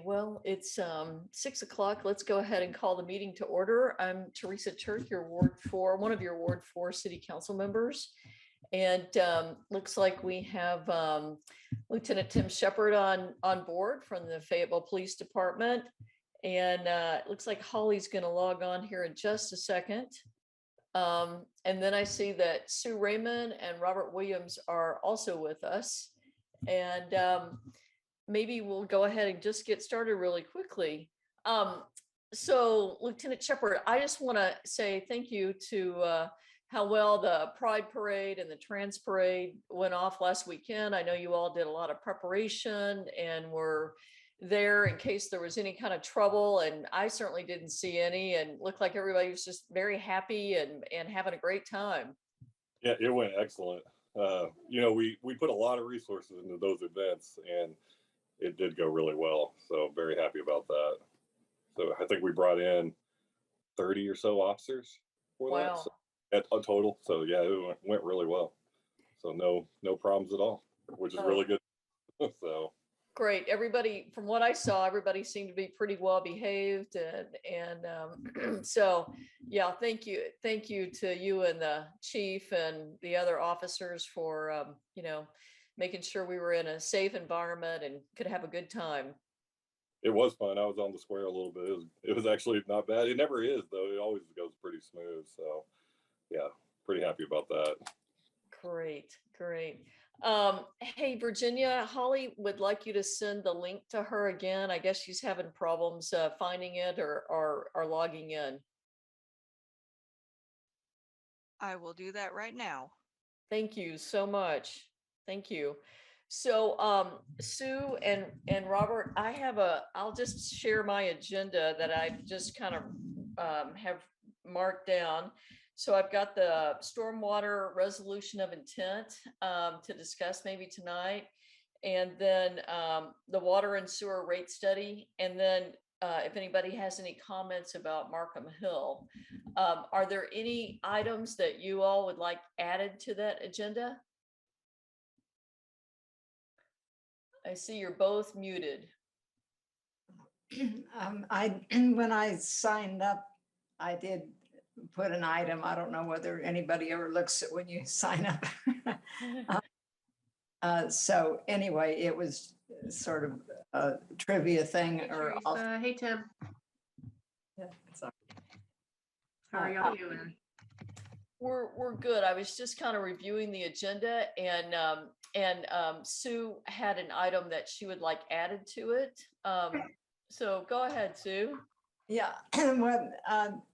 Well, it's 6 o'clock. Let's go ahead and call the meeting to order. I'm Teresa Turk, your one of your Ward 4 City Council members. And looks like we have Lieutenant Tim Shepard on board from the Fayetteville Police Department. And it looks like Holly's going to log on here in just a second. And then I see that Sue Raymond and Robert Williams are also with us. And maybe we'll go ahead and just get started really quickly. So Lieutenant Shepard, I just want to say thank you to how well the Pride Parade and the Trans Parade went off last weekend. I know you all did a lot of preparation and were there in case there was any kind of trouble, and I certainly didn't see any, and looked like everybody was just very happy and having a great time. Yeah, it went excellent. We put a lot of resources into those events, and it did go really well. So very happy about that. So I think we brought in 30 or so officers for that. So, at a total. So yeah, it went really well. So no problems at all, which is really good. So great. Everybody, from what I saw, everybody seemed to be pretty well behaved, and so yeah, thank you to you and the chief and the other officers for making sure we were in a safe environment and could have a good time. It was fun. I was on the square a little bit. It was actually not bad. It never is though. It always goes pretty smooth. So yeah, pretty happy about that. Great. Hey, Virginia, Holly would like you to send the link to her again. I guess she's having problems finding it or logging in. I will do that right now. Thank you so much. Thank you. So Sue and Robert, I'll just share my agenda that I just kind of have marked down. So I've got the stormwater resolution of intent to discuss maybe tonight, and then the water and sewer rate study, and then if anybody has any comments about Markham Hill. Are there any items that you all would like added to that agenda? I see you're both muted. When I signed up, I did put an item. I don't know whether anybody ever looks at when you sign up. So anyway, it was sort of a trivia thing. Hey, Tim. Yeah, sorry. How are y'all doing? We're good. I was just kind of reviewing the agenda, and Sue had an item that she would like added to it. So go ahead, Sue. Yeah, well,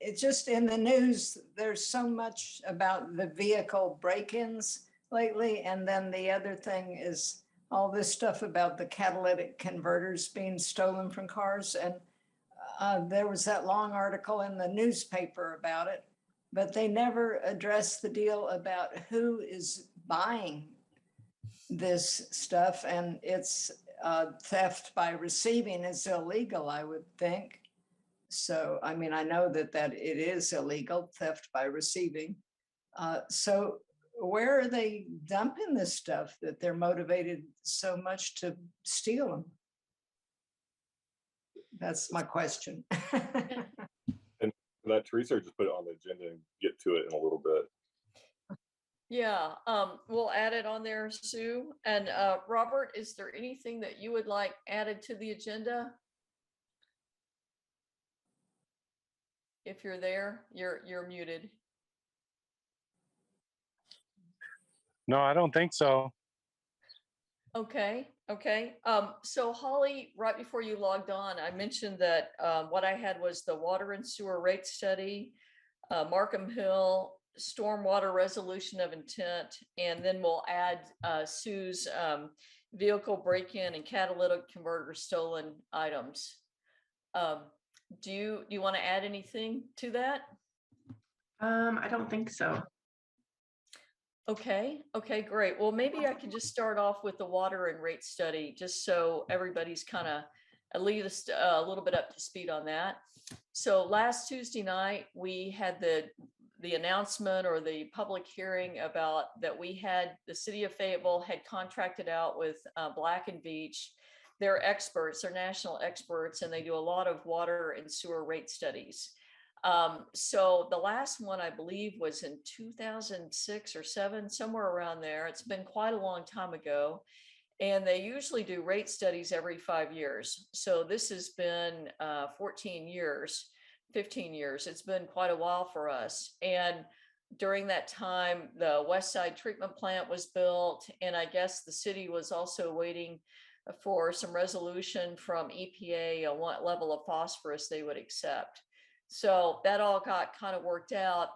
it's just in the news, there's so much about the vehicle break-ins lately. And then the other thing is all this stuff about the catalytic converters being stolen from cars. And there was that long article in the newspaper about it, but they never addressed the deal about who is buying this stuff. And it's theft by receiving is illegal, I would think. So, I mean, I know that it is illegal, theft by receiving. So where are they dumping this stuff that they're motivated so much to steal them? That's my question. And that Teresa just put it on the agenda and get to it in a little bit. Yeah, we'll add it on there, Sue. And Robert, is there anything that you would like added to the agenda? If you're there, you're muted. No, I don't think so. Okay. So Holly, right before you logged on, I mentioned that what I had was the water and sewer rate study, Markham Hill, stormwater resolution of intent, and then we'll add Sue's vehicle break-in and catalytic converter stolen items. Do you want to add anything to that? I don't think so. Okay, great. Well, maybe I can just start off with the water and rate study, just so everybody's kind of at least a little bit up to speed on that. So last Tuesday night, we had the announcement or the public hearing about that the city of Fayetteville had contracted out with Black and Veatch they're experts, they're national experts, and they do a lot of water and sewer rate studies. So the last one I believe was in 2006 or 7, somewhere around there. It's been quite a long time ago. And they usually do rate studies every 5 years. So this has been 14 years, 15 years. It's been quite a while for us. And during that time, the West Side treatment plant was built. And I guess the city was also waiting for some resolution from EPA on what level of phosphorus they would accept. So that all got kind of worked out.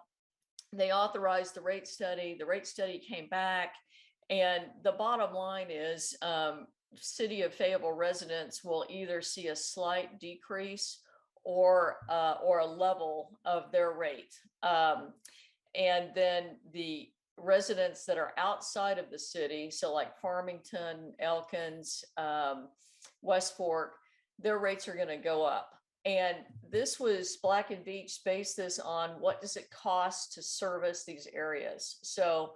They authorized the rate study. The rate study came back. And the bottom line is City of Fayetteville residents will either see a slight decrease or a level of their rate. And then the residents that are outside of the city, so like Farmington, Elkins, West Fork, their rates are going to go up. And this was Black and Veatch based this on what does it cost to service these areas. So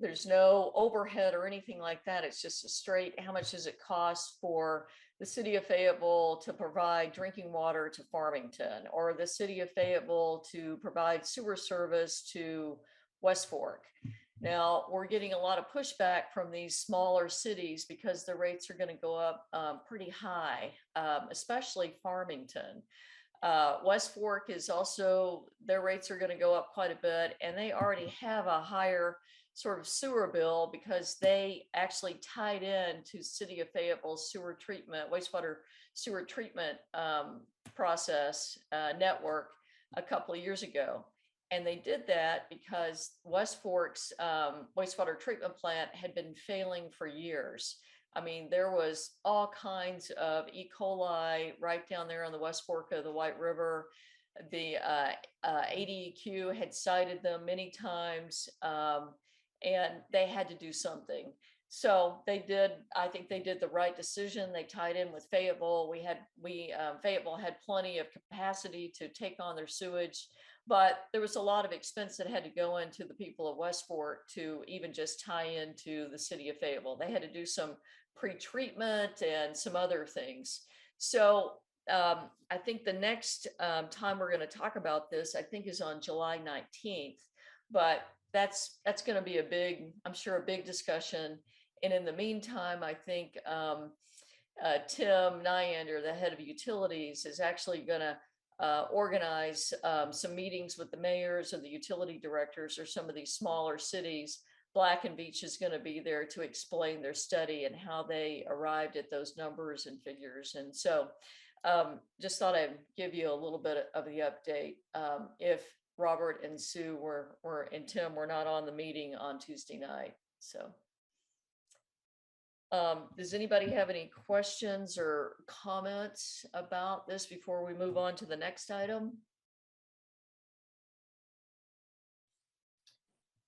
there's no overhead or anything like that. It's just a straight, how much does it cost for the city of Fayetteville to provide drinking water to Farmington, or the city of Fayetteville to provide sewer service to West Fork? Now, we're getting a lot of pushback from these smaller cities because the rates are going to go up pretty high, especially Farmington. West Fork is also, their rates are going to go up quite a bit, and they already have a higher sort of sewer bill because they actually tied in to City of Fayetteville sewer treatment, wastewater sewer treatment process network a couple of years ago. And they did that because West Fork's wastewater treatment plant had been failing for years. I mean, there was all kinds of E. coli right down there on the West Fork of the White River. The ADEQ had cited them many times, and they had to do something. So they did, I think they did the right decision. They tied in with Fayetteville. Fayetteville had plenty of capacity to take on their sewage, but there was a lot of expense that had to go into the people of West Fork to even just tie into the city of Fayetteville. They had to do some pre-treatment and some other things. So I think the next time we're going to talk about this, I think, is on July 19th. But that's going to be a big, I'm sure, a big discussion. And in the meantime, I think Tim Nyander, the head of utilities, is actually going to organize some meetings with the mayors or the utility directors or some of these smaller cities. Black and Veatch is going to be there to explain their study and how they arrived at those numbers and figures. And so just thought I'd give you a little bit of the update. If Robert and Sue and Tim were not on the meeting on Tuesday night. So does anybody have any questions or comments about this before we move on to the next item?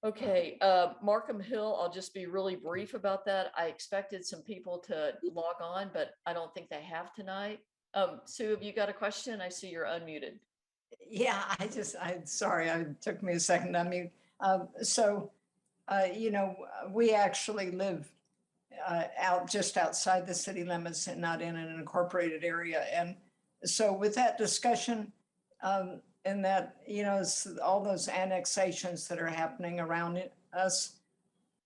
Okay, Markham Hill, I'll just be really brief about that. I expected some people to log on, but I don't think they have tonight. Sue, have you got a question? I see you're unmuted. Yeah, I'm sorry, it took me a second to unmute. We actually live just outside the city limits and not in an incorporated area. And so with that discussion, and that, all those annexations that are happening around us,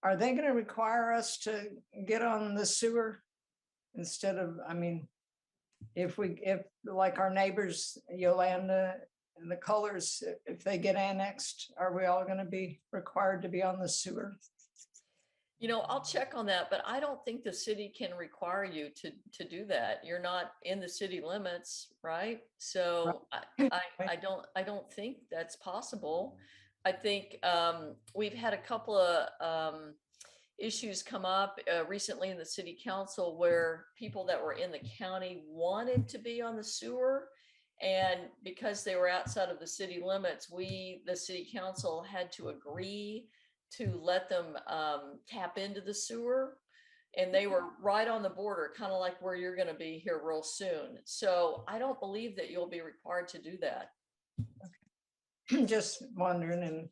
are they going to require us to get on the sewer instead of, if like our neighbors, Yolanda and the Colors, if they get annexed, are we all going to be required to be on the sewer? I'll check on that, but I don't think the city can require you to do that. You're not in the city limits, right? So I don't think that's possible. I think we've had a couple of issues come up recently in the city council where people that were in the county wanted to be on the sewer. And because they were outside of the city limits, the city council had to agree to let them tap into the sewer. And they were right on the border, kind of like where you're going to be here real soon. So I don't believe that you'll be required to do that. Okay. Just wondering, and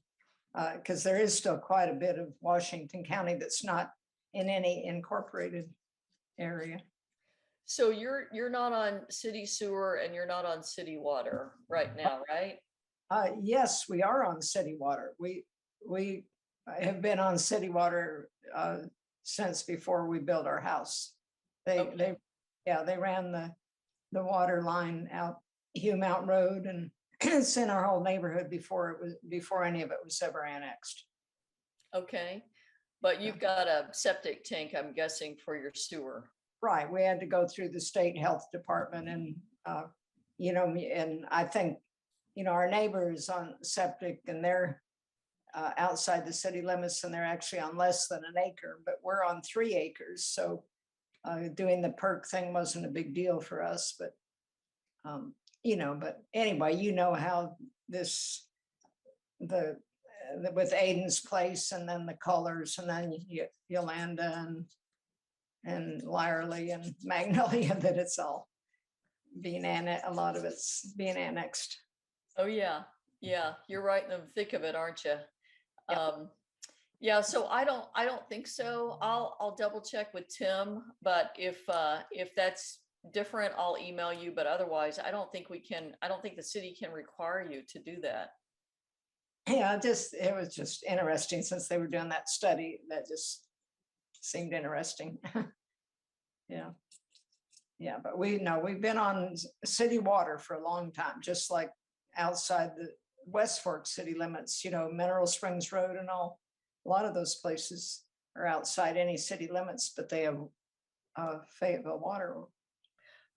because there is still quite a bit of Washington County that's not in any incorporated area. So you're not on city sewer and you're not on city water right now, right? Yes, we are on city water. We have been on city water since before we built our house. Okay. They ran the water line out Hugh Mountain Road and it's in our whole neighborhood before any of it was ever annexed. Okay. But you've got a septic tank, I'm guessing, for your sewer. Right, we had to go through the state health department and, and I think, our neighbors on septic and they're outside the city limits and they're actually on less than an acre, but we're on 3 acres. So doing the perk thing wasn't a big deal for us, but, but anyway, how this, with Aiden's place and then the colors and then Yolanda and Lyerly and Magnolia, that it's all being a lot of it's being annexed. Oh, yeah. Yeah, you're right in the thick of it, aren't you? Yeah, so I don't think so. I'll double check with Tim, but if that's different, I'll email you, but otherwise, I don't think the city can require you to do that. Yeah, it was just interesting since they were doing that study. That just seemed interesting. Yeah. Yeah, but we've been on city water for a long time, just like outside the West Fork city limits, Mineral Springs Road and all. A lot of those places are outside any city limits, but they have Fayetteville water.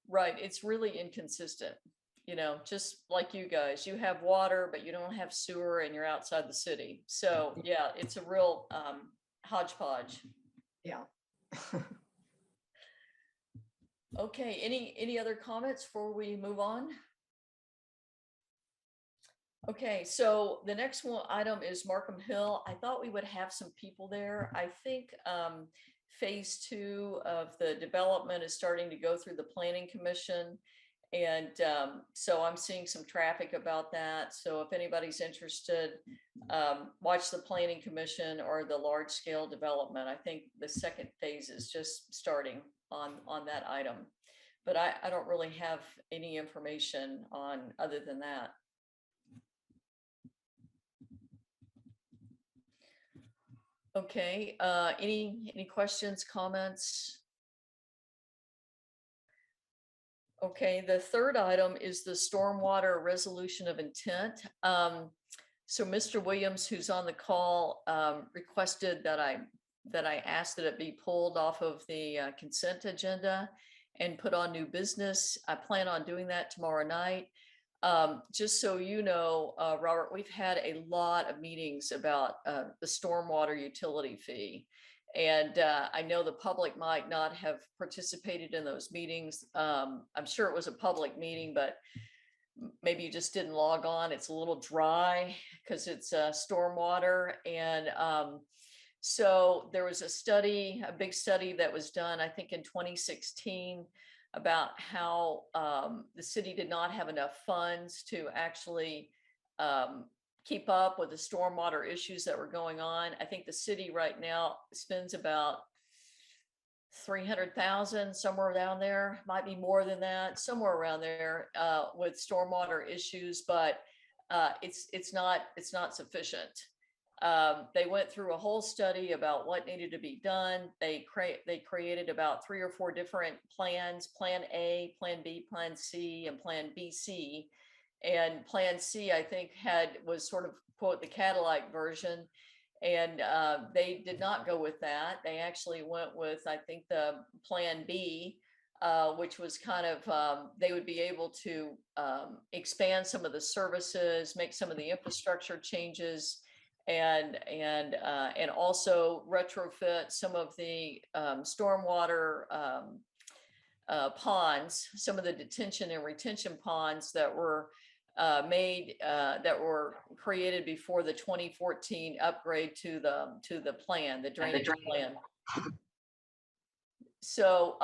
Right, it's really inconsistent, just like you guys, you have water, but you don't have sewer and you're outside the city. So yeah, it's a real hodgepodge. Yeah. Okay, any other comments before we move on? Okay, so the next one item is Markham Hill. I thought we would have some people there. I think phase 2 of the development is starting to go through the planning commission. And so I'm seeing some traffic about that. So if anybody's interested, watch the planning commission or the large scale development. I think the second phase is just starting on that item. But I don't really have any information on other than that. Okay, any questions, comments? Okay, the third item is the stormwater resolution of intent. So Mr. Williams, who's on the call, requested that I asked that it be pulled off of the consent agenda and put on new business. I plan on doing that tomorrow night. Just so you know, Robert, we've had a lot of meetings about the stormwater utility fee. And I know the public might not have participated in those meetings. I'm sure it was a public meeting, but maybe you just didn't log on. It's a little dry because it's stormwater. And so there was a big study that was done, I think in 2016, about how the city did not have enough funds to actually keep up with the stormwater issues that were going on. I think the city right now spends about 300,000, somewhere down there, might be more than that, somewhere around there with stormwater issues, but it's not sufficient. They went through a whole study about what needed to be done. They created about 3 or 4 different plans: Plan A, Plan B, Plan C, and Plan BC. And Plan C, I think, was sort of, quote, the Cadillac version. And they did not go with that. They actually went with, I think, the Plan B, which was kind of, they would be able to expand some of the services, make some of the infrastructure changes, and also retrofit some of the stormwater ponds, some of the detention and retention ponds that were that were created before the 2014 upgrade to the plan, the drainage plan. So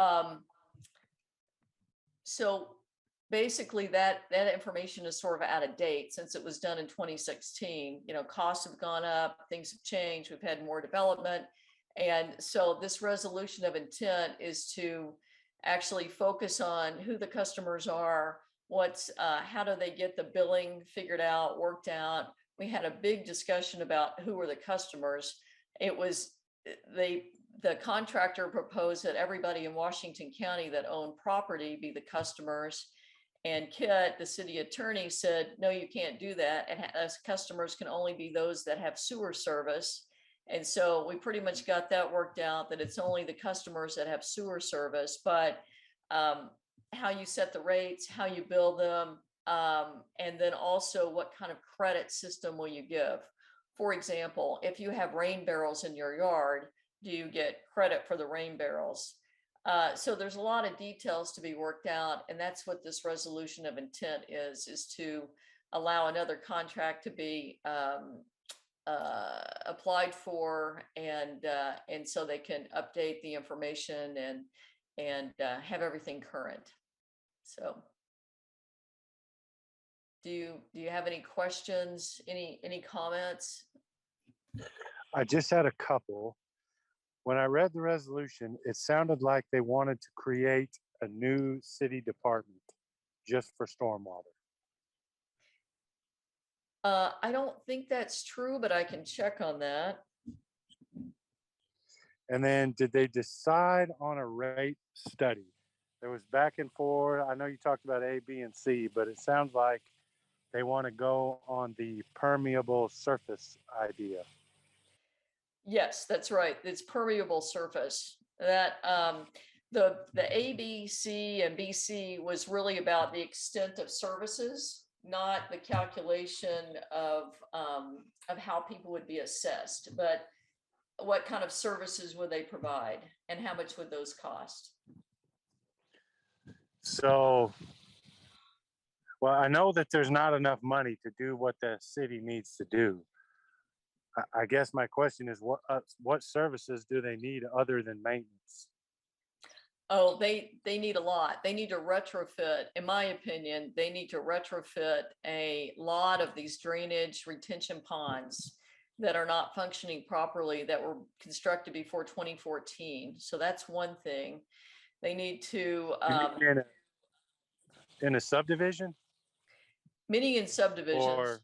so basically that information is sort of out of date since it was done in 2016. Costs have gone up, things have changed, we've had more development. And so this resolution of intent is to actually focus on who the customers are, how do they get the billing figured out, worked out. We had a big discussion about who were the customers. It was, the contractor proposed that everybody in Washington County that owned property be the customers. And Kit, the city attorney, said, no, you can't do that. And as customers can only be those that have sewer service. And so we pretty much got that worked out, that it's only the customers that have sewer service, but how you set the rates, how you bill them, and then also what kind of credit system will you give? For example, if you have rain barrels in your yard, do you get credit for the rain barrels? So there's a lot of details to be worked out, and that's what this resolution of intent is to allow another contract to be applied for, and so they can update the information and have everything current. So do you have any questions, any comments? I just had a couple. When I read the resolution, it sounded like they wanted to create a new city department just for stormwater. I don't think that's true, but I can check on that. And then did they decide on a rate study? There was back and forth. I know you talked about A, B, and C, but it sounds like they want to go on the permeable surface idea. Yes, that's right. It's permeable surface. That the A, B, C, and BC was really about the extent of services, not the calculation of how people would be assessed, but what kind of services would they provide and how much would those cost? So, well, I know that there's not enough money to do what the city needs to do. I guess my question is, what services do they need other than maintenance? Oh, they need a lot. They need to retrofit, in my opinion, they need to retrofit a lot of these drainage retention ponds that are not functioning properly, that were constructed before 2014. So that's one thing. They need to, In a subdivision? many in subdivisions, Or,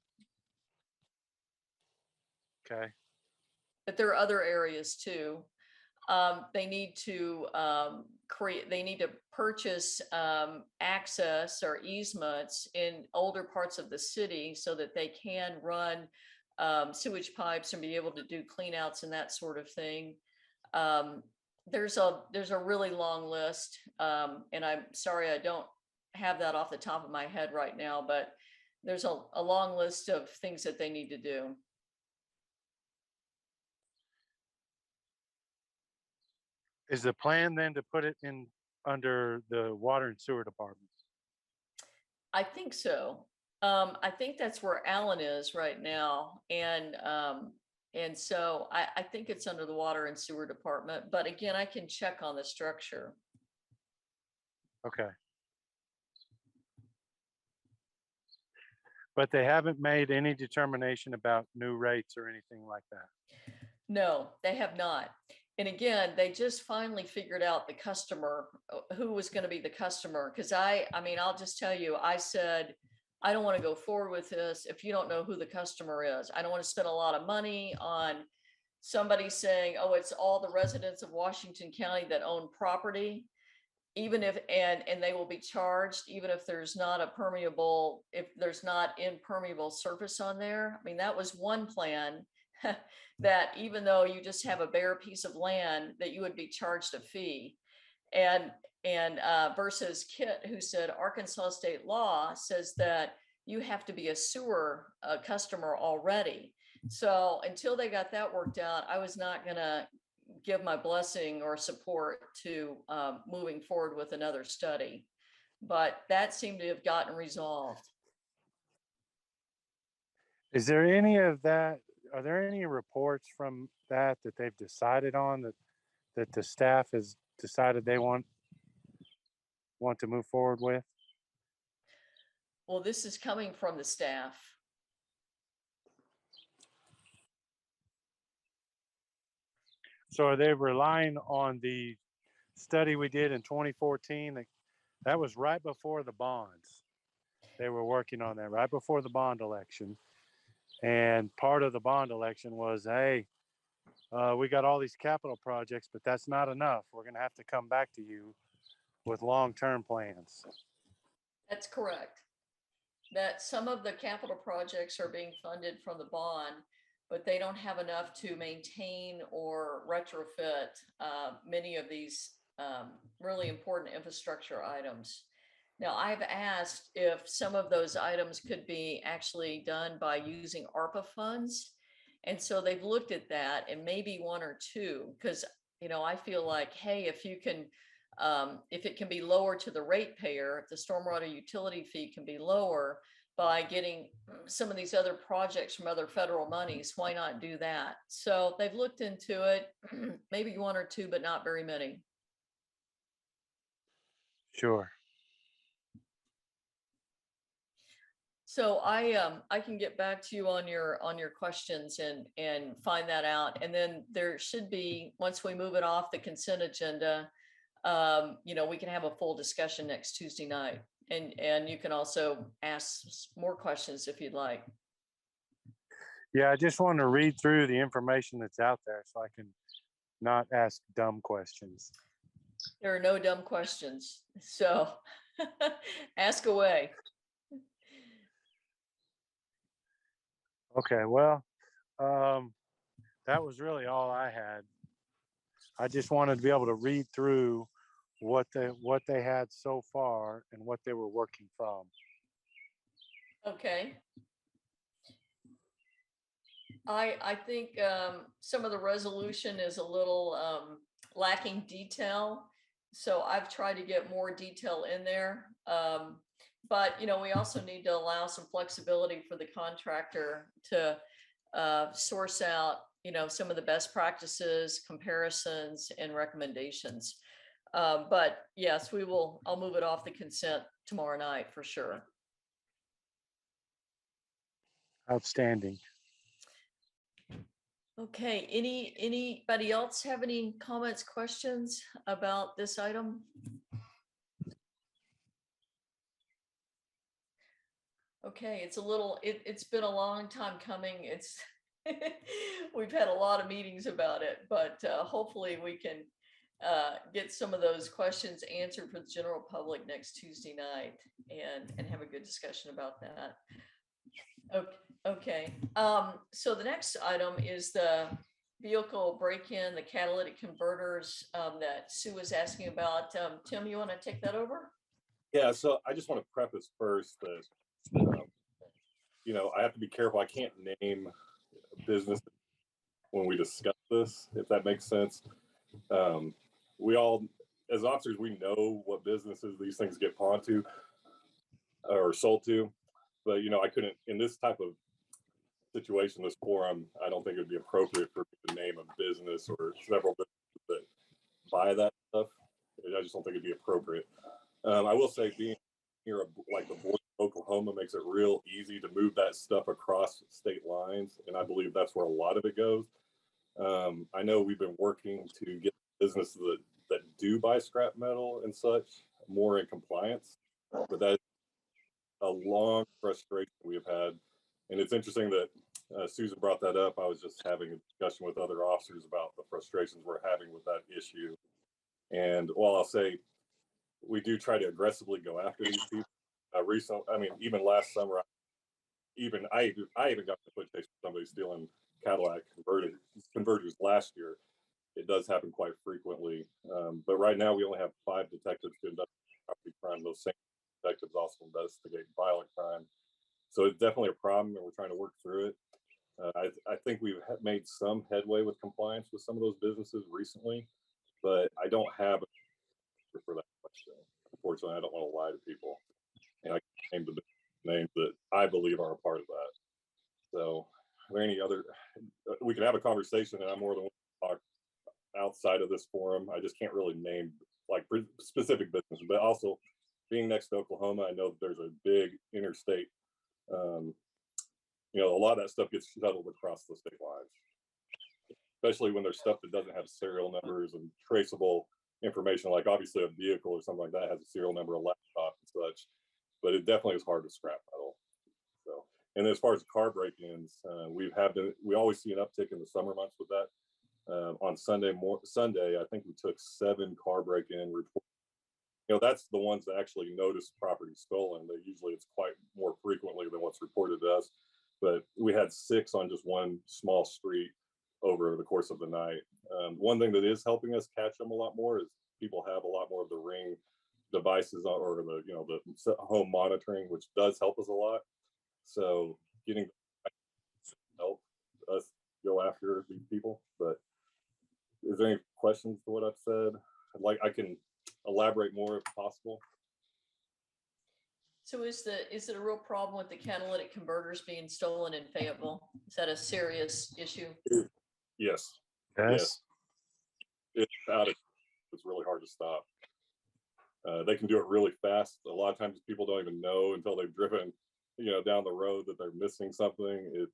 okay. but there are other areas too. They need to they need to purchase access or easements in older parts of the city so that they can run sewage pipes and be able to do cleanouts and that sort of thing. There's a really long list, and I'm sorry I don't have that off the top of my head right now, but there's a long list of things that they need to do. Is the plan then to put it in under the water and sewer department? I think so. I think that's where Alan is right now. And so I think it's under the water and sewer department, but again, I can check on the structure. Okay. But they haven't made any determination about new rates or anything like that. No, they have not. And again, they just finally figured out the customer, who was going to be the customer. Because I mean, I'll just tell you, I said, I don't want to go forward with this if you don't know who the customer is. I don't want to spend a lot of money on somebody saying, oh, it's all the residents of Washington County that own property, even if, and they will be charged, even if there's not a permeable, if there's not impermeable surface on there. I mean, that was one plan. That even though you just have a bare piece of land, that you would be charged a fee. And versus Kit, who said Arkansas state law says that you have to be a sewer customer already. So until they got that worked out, I was not gonna give my blessing or support to moving forward with another study. But that seemed to have gotten resolved. Is there any of that? Are there any reports from that they've decided on, that the staff has decided they want to move forward with? Well, this is coming from the staff. So are they relying on the study we did in 2014. That was right before the bonds. They were working on that right before the bond election. And part of the bond election was, hey, we got all these capital projects, but that's not enough. We're going to have to come back to you with long-term plans. That's correct. That some of the capital projects are being funded from the bond, but they don't have enough to maintain or retrofit many of these really important infrastructure items. Now, I've asked if some of those items could be actually done by using ARPA funds. And so they've looked at that, and maybe one or two, because, you know, I feel like, hey, if it can be lower to the ratepayer, if the stormwater utility fee can be lower by getting some of these other projects from other federal monies, why not do that? So they've looked into it, maybe one or two, but not very many. Sure. So I can get back to you on your questions and find that out. And then there should be, once we move it off the consent agenda, you know, we can have a full discussion next Tuesday night. And you can also ask more questions if you'd like. Yeah, I just want to read through the information that's out there so I can not ask dumb questions. There are no dumb questions. So ask away. Okay, well, that was really all I had. I just wanted to be able to read through what they had so far and what they were working from. Okay. I think some of the resolution is a little lacking detail. So I've tried to get more detail in there. But, you know, we also need to allow some flexibility for the contractor to source out, you know, some of the best practices, comparisons, and recommendations. But yes, I'll move it off the consent tomorrow night for sure. Outstanding. Okay, anybody else have any comments, questions about this item? Okay, it's been a long time coming. We've had a lot of meetings about it, but hopefully we can get some of those questions answered for the general public next Tuesday night and have a good discussion about that. Okay. So the next item is the vehicle break-in, the catalytic converters that Sue was asking about. Tim, you want to take that over? Yeah, so I just want to preface first that, you know, I have to be careful. I can't name business when we discuss this, if that makes sense. We all, as officers, we know what businesses these things get pawned to or sold to. But, you know, I couldn't, in this type of situation, this forum, I don't think it would be appropriate for me to name a business or several businesses that buy that stuff. I just don't think it'd be appropriate. I will say, being here, like the border of Oklahoma, makes it real easy to move that stuff across state lines, and I believe that's where a lot of it goes. I know we've been working to get businesses that do buy scrap metal and such more in compliance, but that's a long frustration we have had. And it's interesting that Susan brought that up. I was just having a discussion with other officers about the frustrations we're having with that issue. And while I'll say we do try to aggressively go after these people, recently, I mean, even last summer, I even got the footage of somebody stealing Cadillac converters last year. It does happen quite frequently. But right now we only have 5 detectives to investigate property crime. Those same detectives also investigate violent crime. So it's definitely a problem, and we're trying to work through it. I think we've made some headway with compliance with some of those businesses recently, but I don't have an answer for that question. Unfortunately, I don't want to lie to people, and I can't name the names that I believe are a part of that. So, are there any other? We can have a conversation, and I'm more than willing to talk outside of this forum. I just can't really name like specific businesses, but also being next to Oklahoma, I know that there's a big interstate. You know, a lot of that stuff gets shuttled across the state lines, especially when there's stuff that doesn't have serial numbers and traceable information, like obviously a vehicle or something like that has a serial number, a laptop and such, but it definitely is hard to scrap metal. So, and as far as car break-ins, we always see an uptick in the summer months with that. On Sunday, I think we took 7 car break-in reports. That's the ones that actually notice property stolen. Usually it's quite more frequently than what's reported to us, but we had 6 on just one small street over the course of the night. One thing that is helping us catch them a lot more is people have a lot more of the Ring devices or the home monitoring, which does help us a lot. So getting help us go after these people. But is there any questions to what I've said? I can elaborate more if possible. So is it a real problem with the catalytic converters being stolen in Fayetteville? Is that a serious issue? Yes. Yes. It's really hard to stop. They can do it really fast. A lot of times people don't even know until they've driven, down the road that they're missing something. It's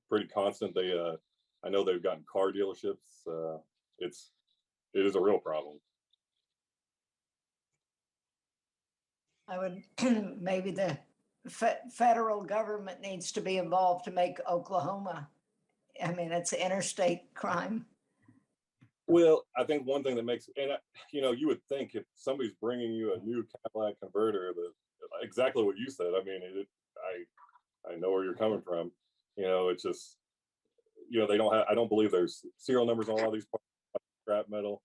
pretty constant. I know they've gotten car dealerships. It is a real problem. I would, maybe the federal government needs to be involved to make Oklahoma. I mean, it's interstate crime. Well, I think one thing that makes, and you would think if somebody's bringing you a new Cadillac converter, that exactly what you said. I mean, I know where you're coming from. It's just, they don't have. I don't believe there's serial numbers on all these parts, scrap metal.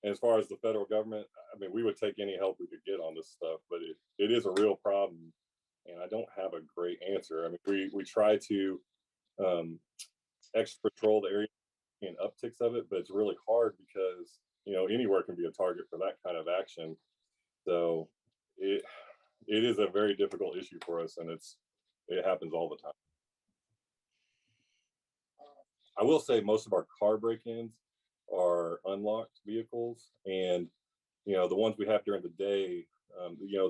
And as far as the federal government, I mean, we would take any help we could get on this stuff, but it is a real problem, and I don't have a great answer. I mean, we try to extra patrol the area and upticks of it, but it's really hard because anywhere can be a target for that kind of action. So it is a very difficult issue for us, and it happens all the time. I will say most of our car break-ins are unlocked vehicles, and the ones we have during the day,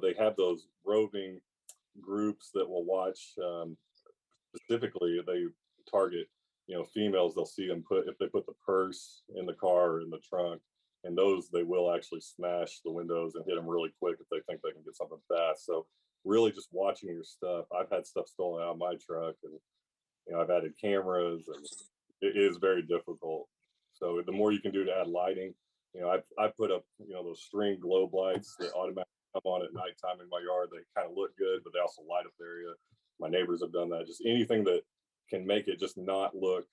they have those roving groups that will watch. Specifically, they target females. They'll see them if they put the purse in the car or in the trunk, and those they will actually smash the windows and hit them really quick if they think they can get something fast. So really just watching your stuff. I've had stuff stolen out of my truck, and I've added cameras, and it is very difficult. So the more you can do to add lighting, I put up those string globe lights that automatically come on at nighttime in my yard. They kind of look good, but they also light up the area. My neighbors have done that. Just anything that can make it just not look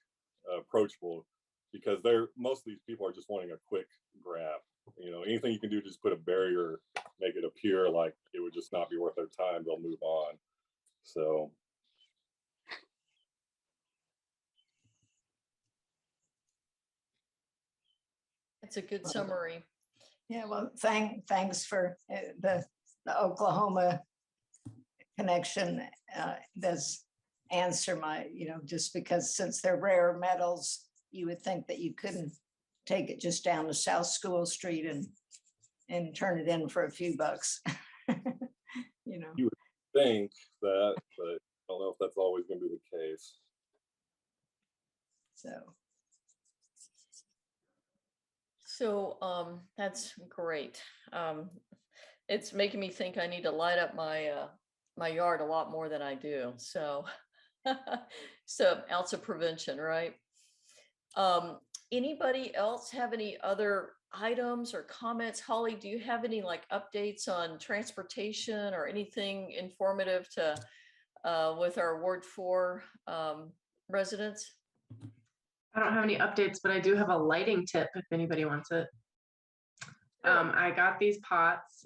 approachable, because most of these people are just wanting a quick grab. Anything you can do to just put a barrier, make it appear like it would just not be worth their time, they'll move on. So It's a good summary. Yeah, well, thanks for the Oklahoma connection. Does answer my, just because since they're rare metals, you would think that you couldn't take it just down to South School Street and turn it in for a few bucks. You would think that, but I don't know if that's always going to be the case. So that's great. It's making me think I need to light up my yard a lot more than I do. So ounce of prevention, right? Anybody else have any other items or comments? Holly, do you have any updates on transportation or anything informative to with our Ward 4 residents? I don't have any updates, but I do have a lighting tip if anybody wants it. I got these pots,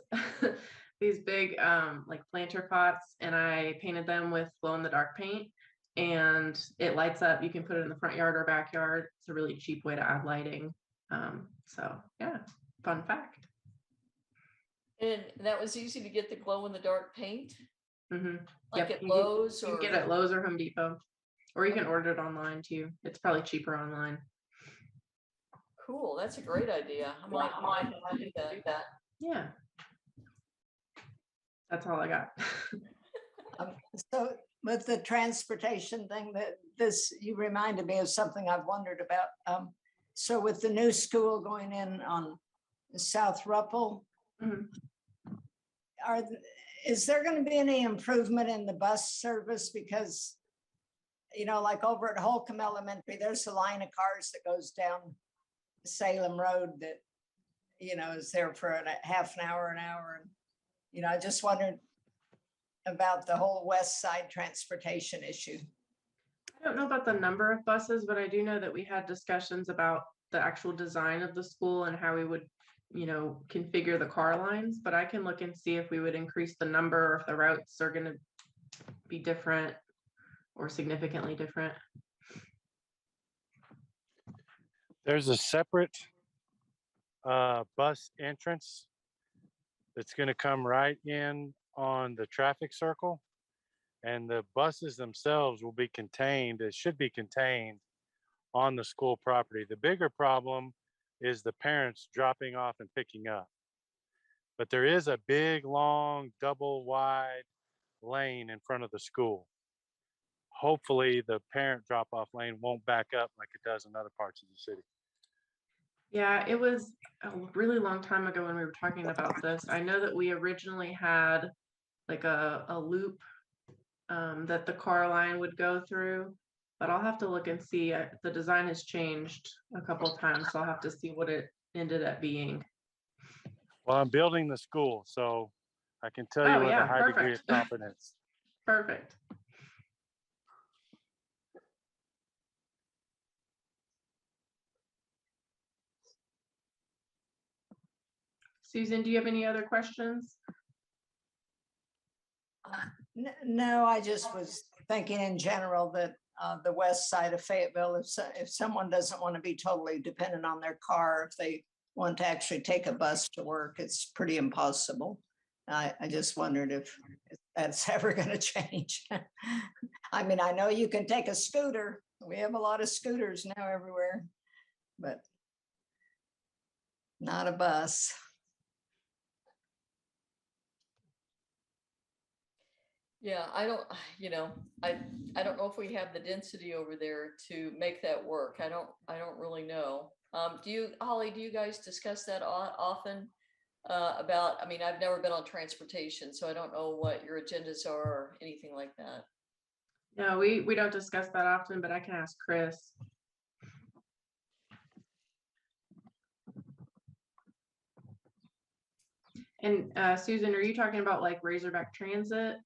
these big planter pots, and I painted them with glow-in-the-dark paint, and it lights up. You can put it in the front yard or backyard. It's a really cheap way to add lighting. So yeah, fun fact. And that was easy to get the glow-in-the-dark paint? Mm-hmm. Like at Lowe's? You can get it at Lowe's or Home Depot, or you can order it online too. It's probably cheaper online. Cool, that's a great idea. I might have to do that. Yeah. That's all I got. So with the transportation thing, you reminded me of something I've wondered about. So with the new school going in on South Ruppel. Mhm. Is there going to be any improvement in the bus service? Because, like over at Holcomb Elementary, there's a line of cars that goes down Salem Road that, is there for a half an hour, And, I just wondered about the whole west side transportation issue. I don't know about the number of buses, but I do know that we had discussions about the actual design of the school and how we would, configure the car lines. But I can look and see if we would increase the number, or if the routes are going to be different or significantly different. There's a separate bus entrance that's going to come right in on the traffic circle, and the buses themselves will be contained. It should be contained on the school property. The bigger problem is the parents dropping off and picking up. But there is a big, long, double wide lane in front of the school. Hopefully the parent drop-off lane won't back up like it does in other parts of the city. Yeah, it was a really long time ago when we were talking about this. I know that we originally had like a loop that the car line would go through, but I'll have to look and see. The design has changed a couple of times, so I'll have to see what it ended up being. Well, I'm building the school, so I can tell you Oh, with yeah, a high degree perfect. of confidence. Perfect. Susan, do you have any other questions? No, I just was thinking in general that the west side of Fayetteville, if someone doesn't want to be totally dependent on their car, if they want to actually take a bus to work, it's pretty impossible. I just wondered if that's ever going to change. I mean, I know you can take a scooter. We have a lot of scooters now everywhere, but not a bus. Yeah, I don't, I don't know if we have the density over there to make that work. I don't really know. Holly, do you guys discuss that often? About, I mean, I've never been on transportation, so I don't know what your agendas are or anything like that. No, we don't discuss that often, but I can ask Chris. And Susan, are you talking about like Razorback Transit?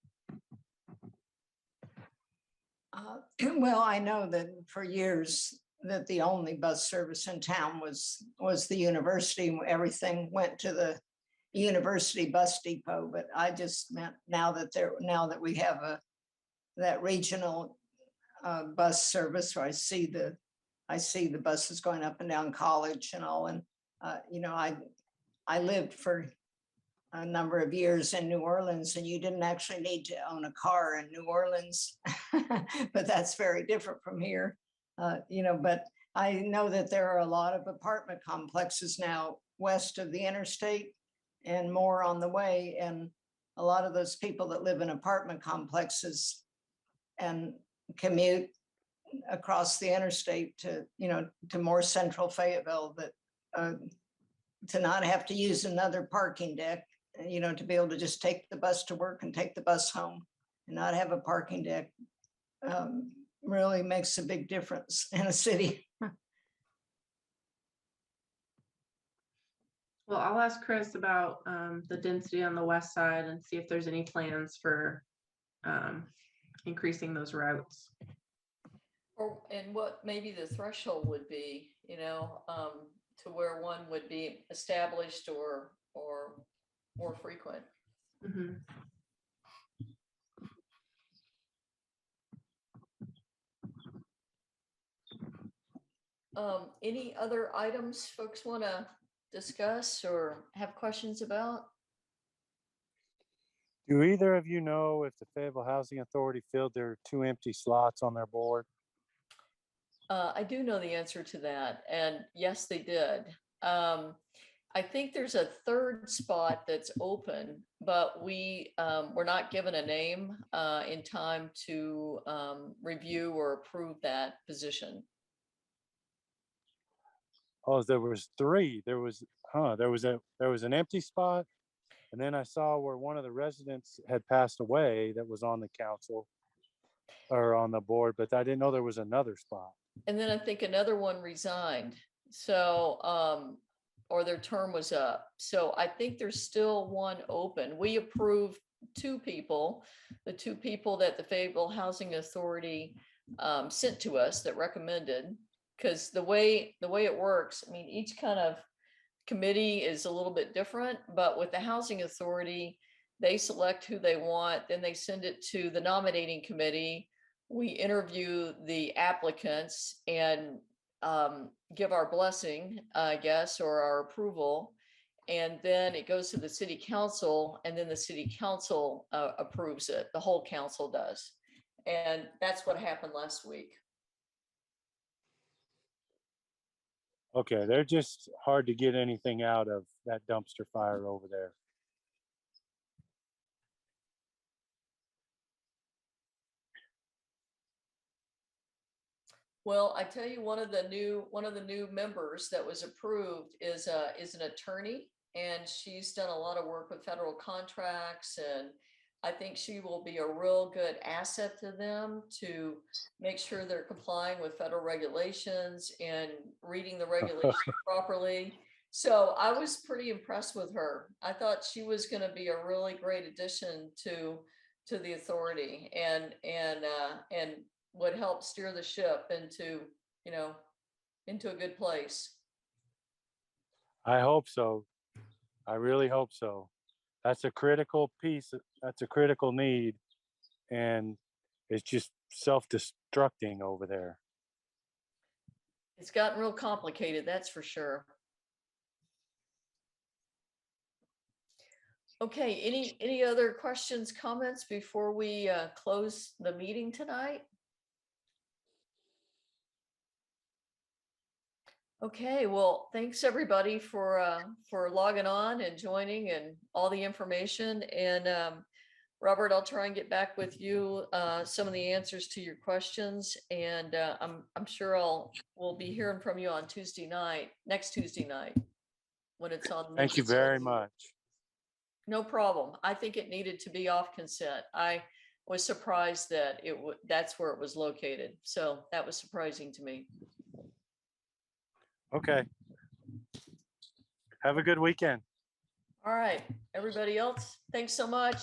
Well, I know that for years that the only bus service in town was the university. Everything went to the university bus depot, but I just meant now that we have that regional bus service, where I see the buses going up and down College and all. And I lived for a number of years in New Orleans, and you didn't actually need to own a car in New Orleans, but that's very different from here. But I know that there are a lot of apartment complexes now west of the interstate and more on the way. And a lot of those people that live in apartment complexes and commute across the interstate to more central Fayetteville, that to not have to use another parking deck, to be able to just take the bus to work and take the bus home and not have a parking deck, really makes a big difference in a city. Well, I'll ask Chris about the density on the west side and see if there's any plans for increasing those routes. And what maybe the threshold would be, to where one would be established or more frequent. Mm-hmm. Any other items folks want to discuss or have questions about? Do either of you know if the Fayetteville Housing Authority filled their 2 empty slots on their board? I do know the answer to that, and yes, they did. I think there's a third spot that's open, but we were not given a name in time to review or approve that position. Oh, there was three. There was an empty spot. And then I saw where one of the residents had passed away that was on the council or on the board, but I didn't know there was another spot. And then I think another one resigned. So, or their term was up. So I think there's still one open. We approved two people, the two people that the Fayetteville Housing Authority sent to us that recommended, because the way it works, I mean, each kind of committee is a little bit different, but with the Housing Authority, they select who they want, then they send it to the nominating committee. We interview the applicants and give our blessing, I guess, or our approval. And then it goes to the city council, and then the city council approves it. The whole council does. And that's what happened last week. Okay, they're just hard to get anything out of that dumpster fire over there. Well, I tell you, one of the new members that was approved is an attorney, and she's done a lot of work with federal contracts, and I think she will be a real good asset to them to make sure they're complying with federal regulations and reading the regulations properly. So I was pretty impressed with her. I thought she was going to be a really great addition to the authority and would help steer the ship into a good place. I hope so. I really hope so. That's a critical piece. That's a critical need. And it's just self-destructing over there. It's gotten real complicated, that's for sure. Okay, any other questions, comments before we close the meeting tonight? Okay, well, thanks everybody for logging on and joining and all the information. And Robert, I'll try and get back with you some of the answers to your questions. And I'm sure we'll be hearing from you on next Tuesday night, when it's on. Thank you very much. No problem. I think it needed to be off consent. I was surprised that that's where it was located. So that was surprising to me. Okay. Have a good weekend. All right, everybody else, thanks so much.